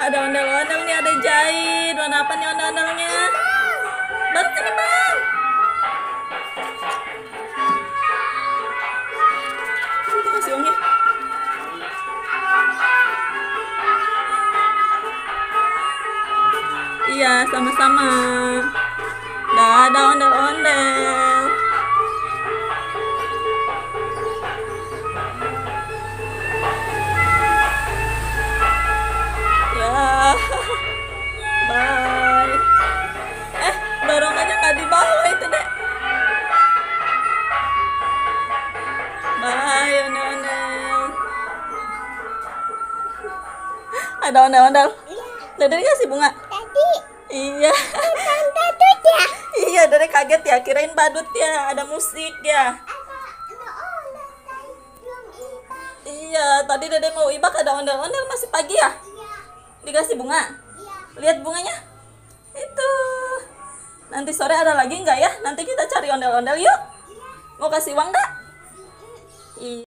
Ada ondel-ondel nih, ada jahit. Warna apa nih ondel-ondelnya? Bang, sini bang. Kita kasih uangnya. Iya, sama-sama. Ada ondel-ondel. Ya, bye. Dorong aja nggak di bawah itu deh. Bye, ondel-ondel. Ada ondel-ondel. Dede dikasih bunga. Tadi Iya. badut ya. Iya, Dede kaget ya, kirain badut ya, ada musik ya. Iya, tadi Dede mau ibak ada ondel-ondel, masih pagi ya. Dikasih bunga. Lihat bunganya. Itu. Nanti sore ada lagi nggak ya? Nanti kita cari ondel-ondel yuk. Mau kasih uang nggak? Iya.